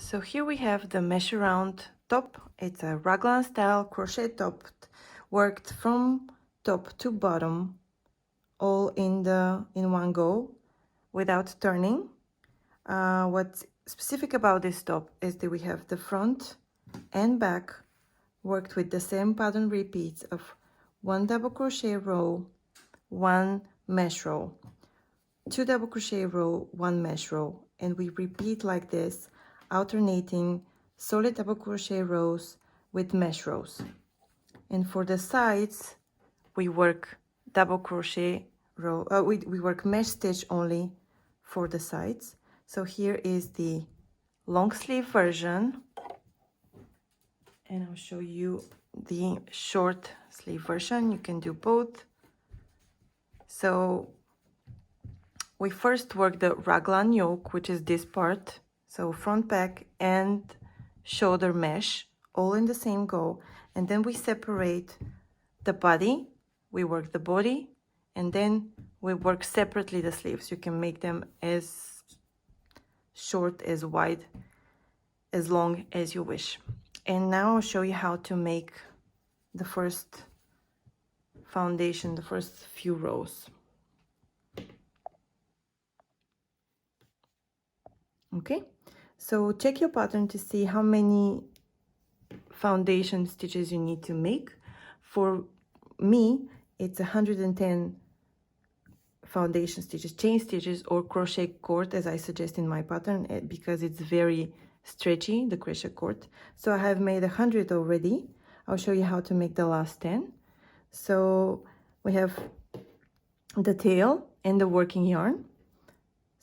So here we have the mesh around top. It's a raglan style crochet top, worked from top to bottom, all in one go without turning. What's specific about this top is that we have the front and back worked with the same pattern repeats of 1 double crochet row, 1 mesh row, 2 double crochet row, 1 mesh row, and we repeat like this, alternating solid double crochet rows with mesh rows. And for the sides we work double crochet row, we work mesh stitch only for the sides. So here is the long sleeve version, and I'll show you the short sleeve version. You can do both. So we first work the raglan yoke, which is this part, so front back and shoulder mesh all in the same go, and then we separate the body. We work the body, and then we work separately the sleeves. You can make them as short, as wide, as long as you wish. And now I'll show you how to make the first foundation, the first few rows. Okay, so check your pattern to see how many foundation stitches you need to make. For me, it's 110 foundation stitches, chain stitches, or crochet cord, as I suggest in my pattern, because it's very stretchy, the crochet cord. So I have made 100 already. I'll show you how to make the last 10. So we have the tail and the working yarn.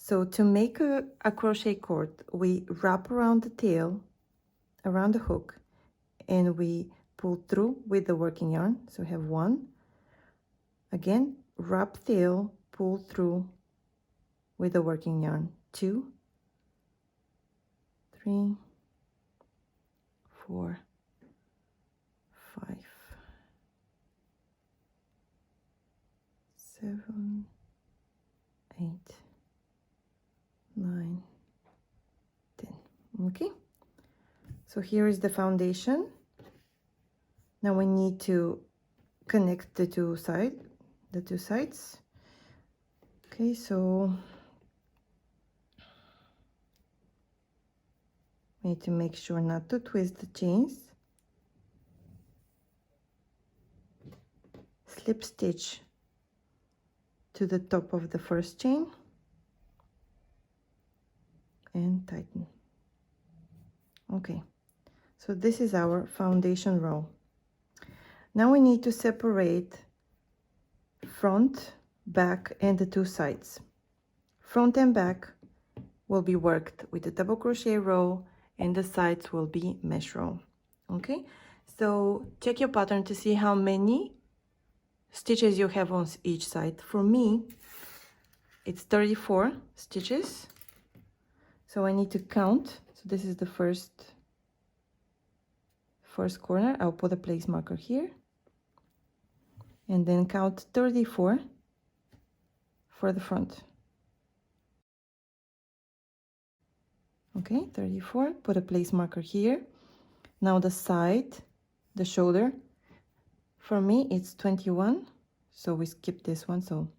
So to make a crochet cord, we wrap around the tail, around the hook, and we pull through with the working yarn. So we have 1, again, wrap tail, pull through with the working yarn, 2, 3, 4, 5, 7, 8, 9, 10. Okay, so here is the foundation. Now we need to connect the two sides. Okay, so we need to make sure not to twist the chains. Slip stitch to the top of the first chain and tighten. Okay, so this is our foundation row. Now we need to separate front, back, and the two sides. Front and back will be worked with a double crochet row, and the sides will be mesh row. Okay, so check your pattern to see how many stitches you have on each side. For me, it's 34 stitches, so I need to count. So this is the first corner. I'll put a place marker here, and then count 34 for the front. Okay, 34, put a place marker here. Now the side, the shoulder, for me it's 21, so we skip this one, so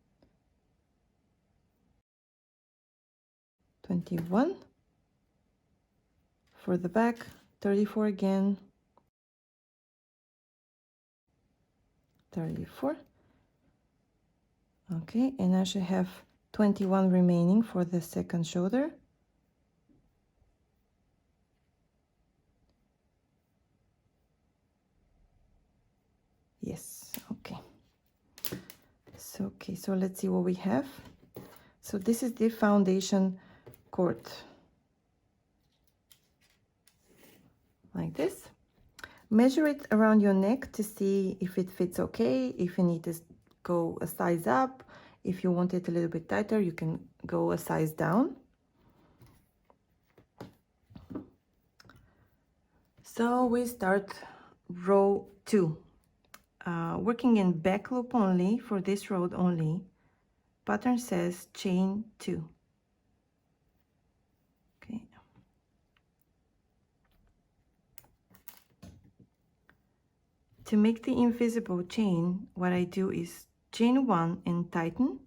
21. For the back, 34 again, 34. Okay, and I should have 21 remaining for the second shoulder. Yes, okay. So let's see what we have. So this is the foundation cord, like this. Measure it around your neck to see if it fits okay, if you need to go a size up. If you want it a little bit tighter, you can go a size down. So we start row 2. Working in back loop only for this row only. Pattern says chain 2. Okay. To make the invisible chain, what I do is chain 1 and tighten,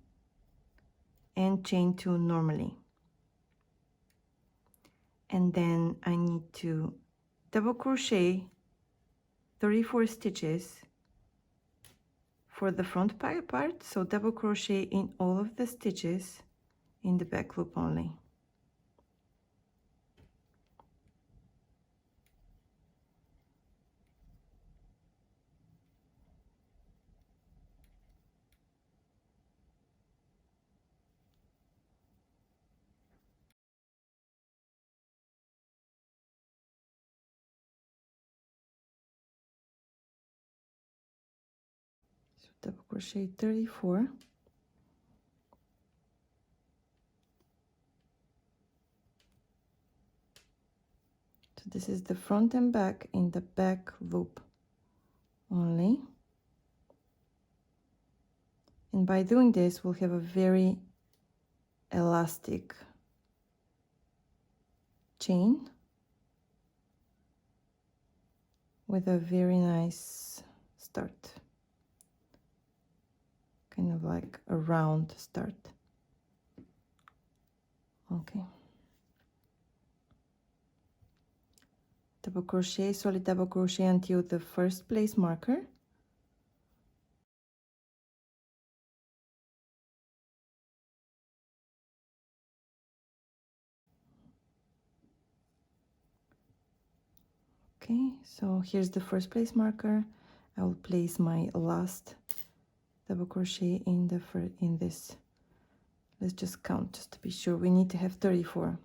and chain 2 normally. And then I need to double crochet 34 stitches for the front part, so double crochet in all of the stitches in the back loop only. So double crochet 34. So this is the front and back in the back loop only. And by doing this, we'll have a very elastic chain with a very nice start. Kind of like a round start. Okay. Double crochet, solid double crochet until the first place marker. Okay, so here's the first place marker. I will place my last double crochet in this. Let's just count just to be sure. We need to have 34.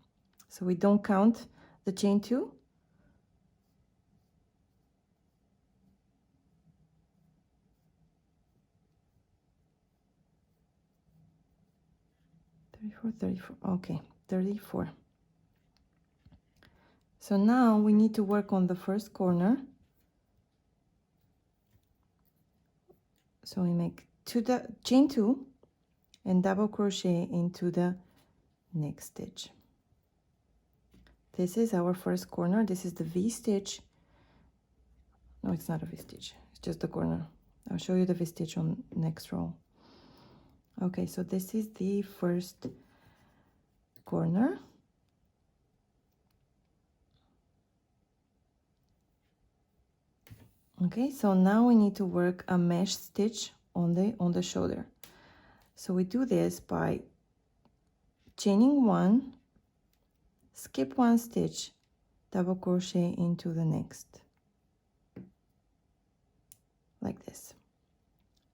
So we don't count the chain 2. Okay, 34. So now we need to work on the first corner. So we make chain 2 and double crochet into the next stitch. This is our first corner. This is the V stitch. No, it's not a V stitch. It's just the corner. I'll show you the V stitch on next row. Okay, so this is the first corner. Okay, so now we need to work a mesh stitch on the shoulder. So we do this by chaining 1, skip 1 stitch, double crochet into the next, like this.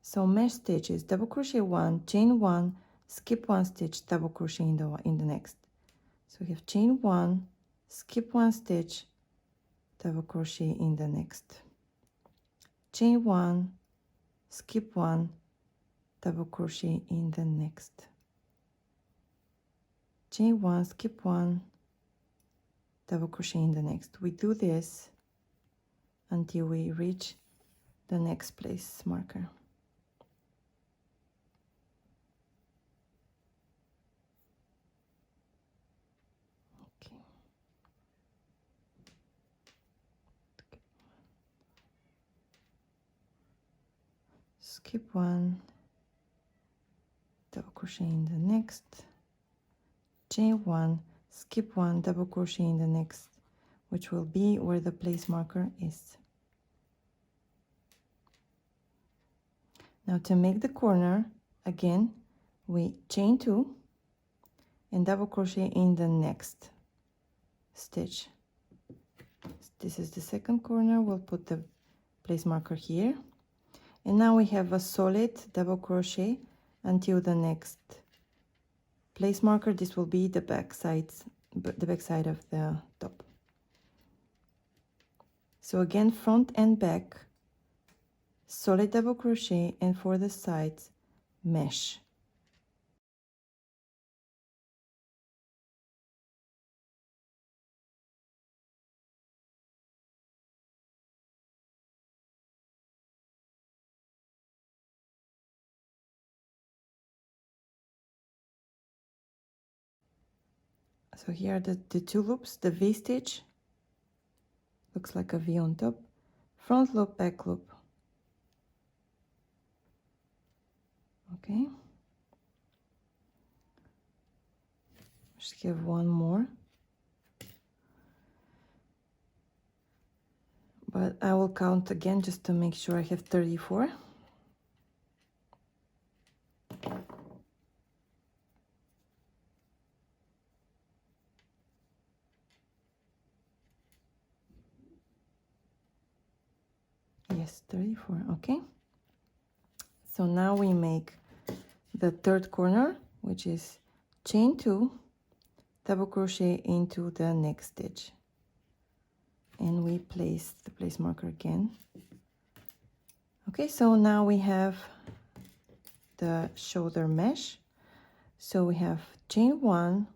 So mesh stitch is double crochet 1, chain 1, skip 1 stitch, double crochet in the next. So we have chain 1, skip 1 stitch, double crochet in the next. Chain 1, skip 1, double crochet in the next. Chain 1, skip 1, double crochet in the next. We do this until we reach the next place marker. Okay. Skip 1, double crochet in the next. Chain 1, skip 1, double crochet in the next, which will be where the place marker is. Now to make the corner, again, we chain 2 and double crochet in the next stitch. This is the second corner. We'll put the place marker here. And now we have a solid double crochet until the next place marker. This will be the back side of the top. So again, front and back, solid double crochet, and for the sides, mesh. So here are the 2 loops. The V stitch looks like a V on top, front loop, back loop, Okay, just give one more, but I will count again just to make sure I have 34. Yes, 34. Okay, so now we make the third corner, which is chain 2, double crochet into the next stitch, and we place the place marker again. Okay, so now we have the shoulder mesh. So we have chain 1,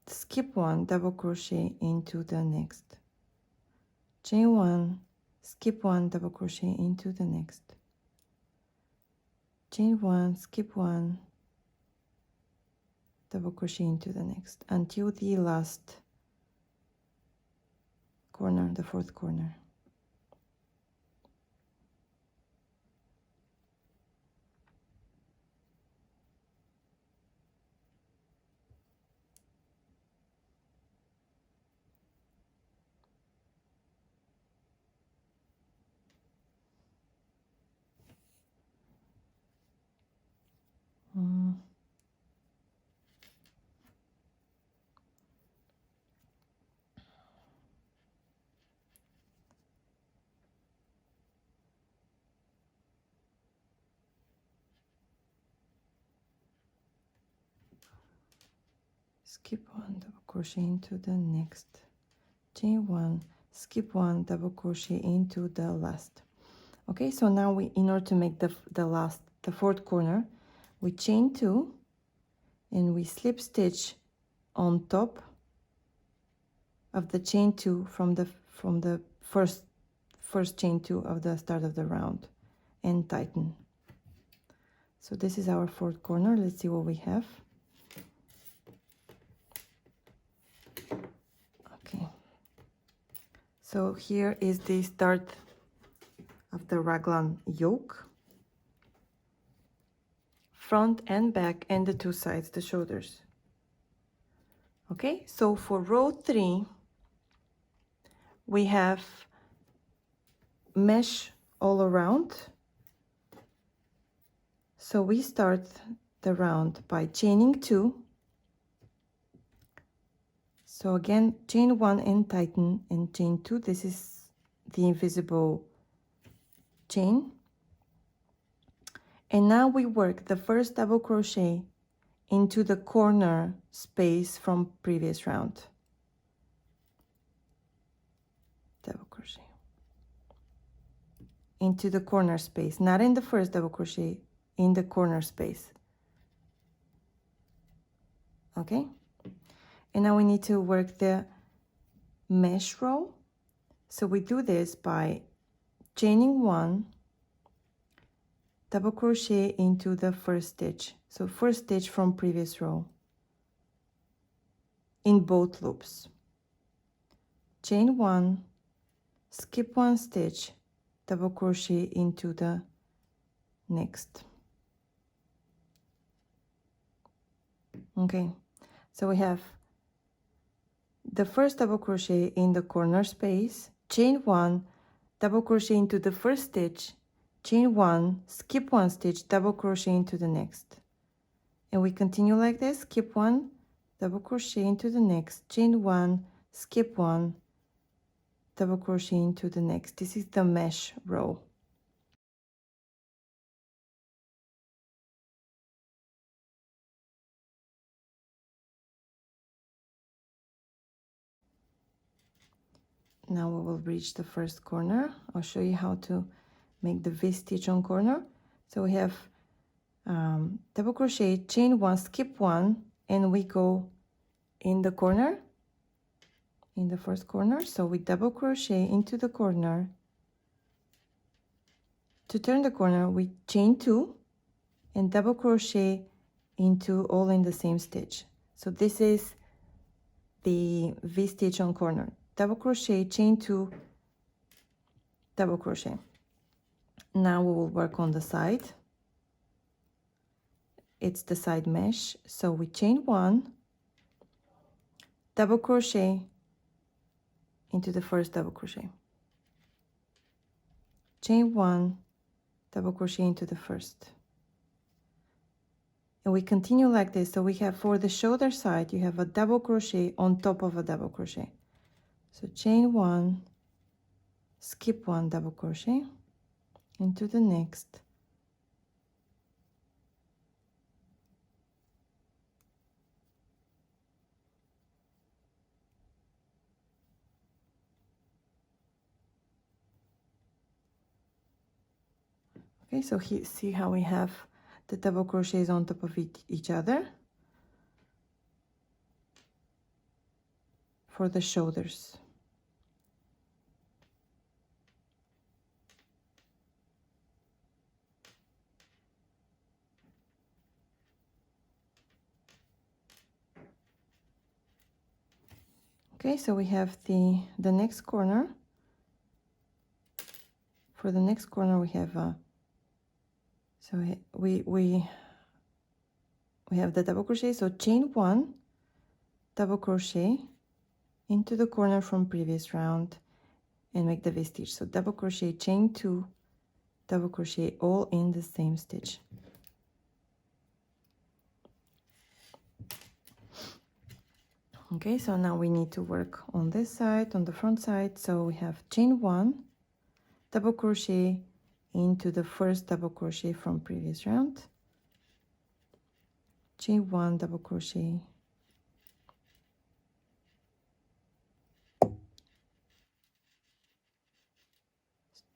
skip 1, double crochet into the next, chain 1, skip 1, double crochet into the next, chain 1, skip 1, double crochet into the next, until the last corner, the fourth corner. Skip 1, double crochet into the next, chain 1, skip 1, double crochet into the last. Okay, so now we, in order to make the fourth corner, we chain 2 and we slip stitch on top of the chain 2 from the first chain 2 of the start of the round, and tighten. So this is our fourth corner. Let's see what we have. Okay, so here is the start of the raglan yoke, front and back, and the two sides, the shoulders. Okay, so for row 3 we have mesh all around. So we start the round by chaining 2. So again, chain 1 and tighten, and chain 2. This is the invisible chain. And now we work the first double crochet into the corner space from previous round. Double crochet into the corner space, not in the first double crochet, in the corner space. Okay, and now we need to work the mesh row. So we do this by chaining 1, double crochet into the first stitch, so first stitch from previous row in both loops, chain 1, skip 1 stitch, double crochet into the next. Okay, so we have the first double crochet in the corner space, chain 1, double crochet into the first stitch, chain 1, skip 1 stitch, double crochet into the next, and we continue like this. Skip 1, double crochet into the next, chain 1, skip 1, double crochet into the next. This is the mesh row. Now we will reach the first corner. I'll show you how to make the V-stitch on corner. So we have double crochet, chain 1, skip 1, and we go in the corner, in the first corner. So we double crochet into the corner. To turn the corner, we chain 2 and double crochet into all in the same stitch. So this is the V-stitch on corner. Double crochet, chain 2, double crochet. Now we will work on the side. it's the side mesh. So we chain 1, double crochet into the first double crochet, chain 1, double crochet into the first, and we continue like this. So we have, for the shoulder side, you have a double crochet on top of a double crochet. So chain 1, skip 1, double crochet into the next, okay. So see how we have the double crochets on top of each other for the shoulders. Okay, so we have the next corner. For the next corner we have so we have the double crochet. So chain 1, double crochet into the corner from previous round and make the V-stitch. So double crochet, chain 2, double crochet, all in the same stitch. Okay, so now we need to work on this side, on the front side. So we have chain 1, double crochet into the first double crochet from previous round, chain 1, double crochet,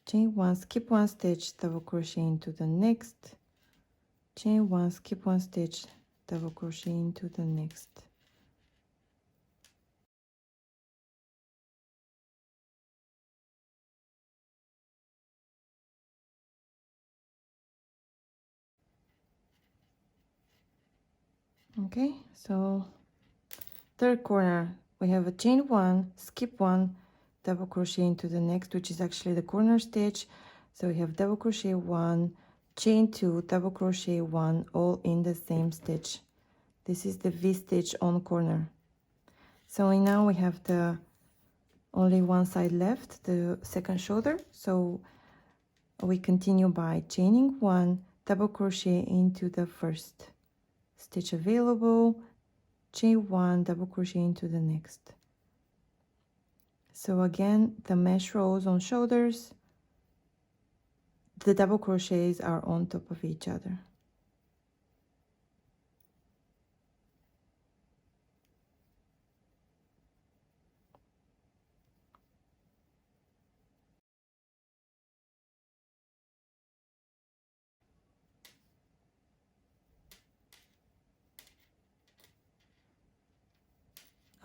chain 1, skip 1 stitch, double crochet into the next, chain 1, skip 1 stitch, double crochet into the next. Okay, so third corner we have a chain 1, skip 1, double crochet into the next, which is actually the corner stitch. So we have double crochet 1, chain 2, double crochet 1, all in the same stitch. This is the V-stitch on corner. So now we have the only one side left, the second shoulder. So we continue by chaining 1, double crochet into the first stitch available, chain 1, double crochet into the next. So again, the mesh rows on shoulders, the double crochets are on top of each other.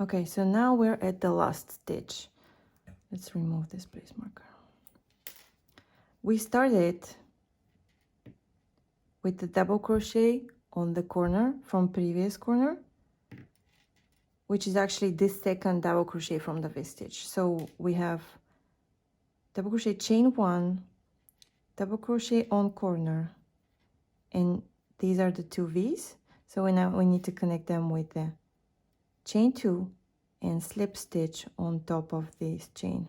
Okay, so now we're at the last stitch. Let's remove this place marker. We started with the double crochet on the corner from previous corner, which is actually this second double crochet from the V-stitch. So we have double crochet, chain 1, double crochet on corner, and these are the 2 V's. So now we need to connect them with the chain 2 and slip stitch on top of this chain.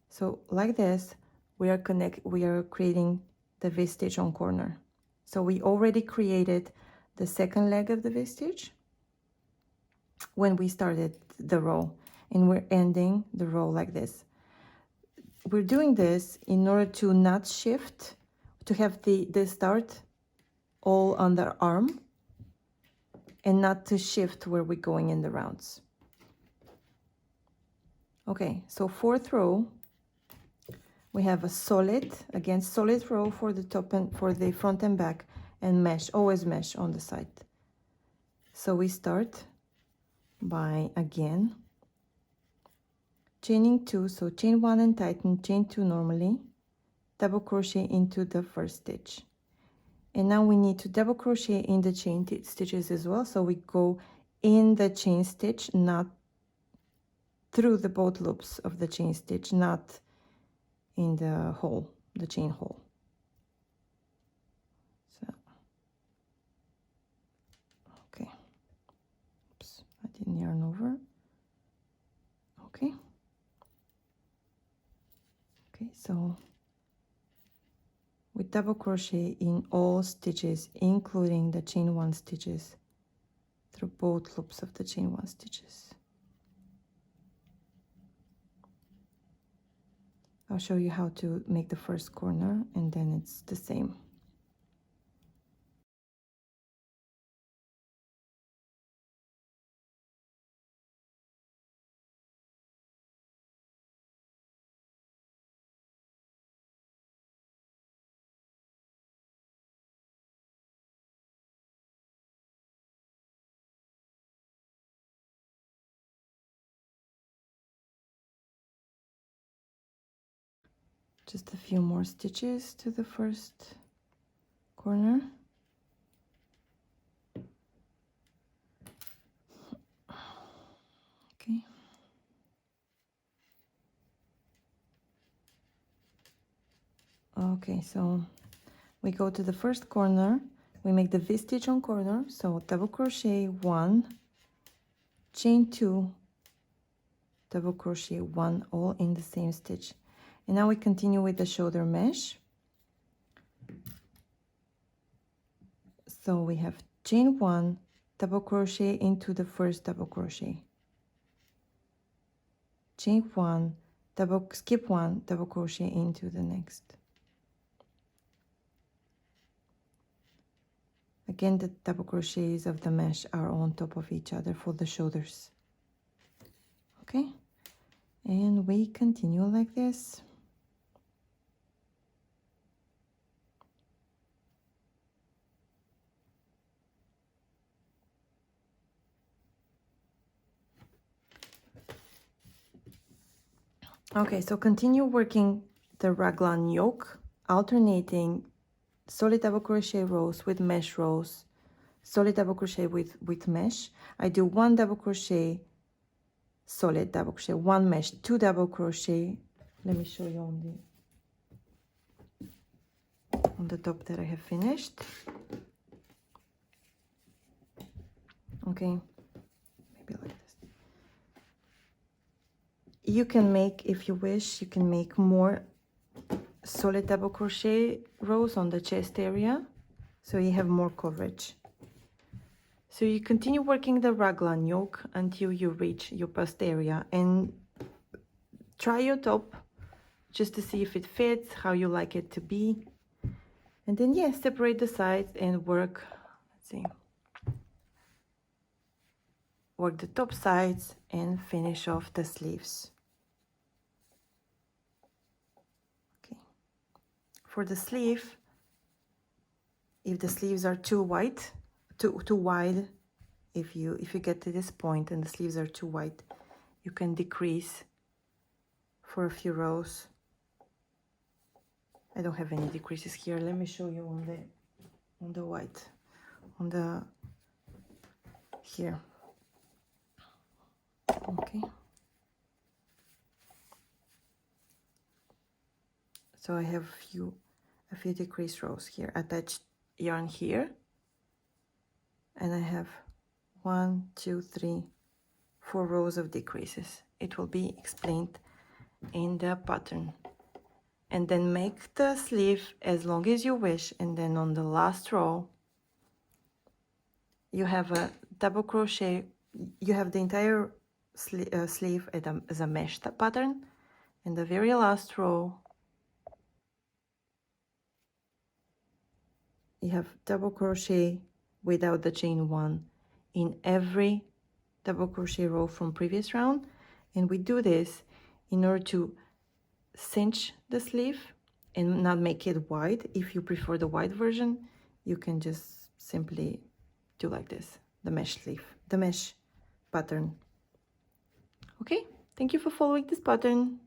So like this, we are creating the V-stitch on corner. So we already created the second leg of the V-stitch when we started the row, and we're ending the row like this. We're doing this in order to not shift, to have the start all on the arm and not to shift where we're going in the rounds. Okay, so fourth row, we have a solid, again, solid row for the top and for the front and back, and mesh, always mesh on the side. So we start by, again, chaining 2, so chain 1 and tighten, chain 2 normally, double crochet into the first stitch. And now we need to double crochet in the chain stitches as well, so we go in the chain stitch, not through the both loops of the chain stitch, not in the hole, the chain hole. So so we double crochet in all stitches, including the chain 1 stitches, through both loops of the chain 1 stitches. I'll show you how to make the first corner, and then it's the same. Just a few more stitches to the first corner. Okay. Okay, so we go to the first corner, we make the V stitch on corner, so double crochet 1, chain 2, double crochet 1, all in the same stitch. And now we continue with the shoulder mesh. So we have chain 1, double crochet into the first double crochet, chain 1, skip 1, double crochet into the next. Again, the double crochets of the mesh are on top of each other for the shoulders. Okay, and we continue like this. Okay, so continue working the raglan yoke, alternating solid double crochet rows with mesh rows, solid double crochet with mesh. I do 1 double crochet, solid double crochet, 1 mesh, 2 double crochet. Let me show you on the top that I have finished. Okay, maybe like this. You can make, if you wish, you can make more solid double crochet rows on the chest area, so you have more coverage. So you continue working the raglan yoke until you reach your bust area, and try your top just to see if it fits, how you like it to be. And then, yeah, separate the sides and work, let's see, work the top sides and finish off the sleeves. Okay. For the sleeve, if the sleeves are too wide, if you get to this point and the sleeves are too wide, you can decrease for a few rows. I don't have any decreases here. Let me show you on the white, here. Okay. So I have a few decrease rows here, attached yarn here, and I have 1, 2, 3, 4 rows of decreases. It will be explained in the pattern. And then make the sleeve as long as you wish, and then on the last row you have a double crochet. You have the entire sleeve as a mesh pattern, and the very last row you have double crochet without the chain 1 in every double crochet row from previous round. And we do this in order to cinch the sleeve and not make it wide. If you prefer the wide version, you can just simply do like this, the mesh sleeve, the mesh pattern. Okay, thank you for following this pattern.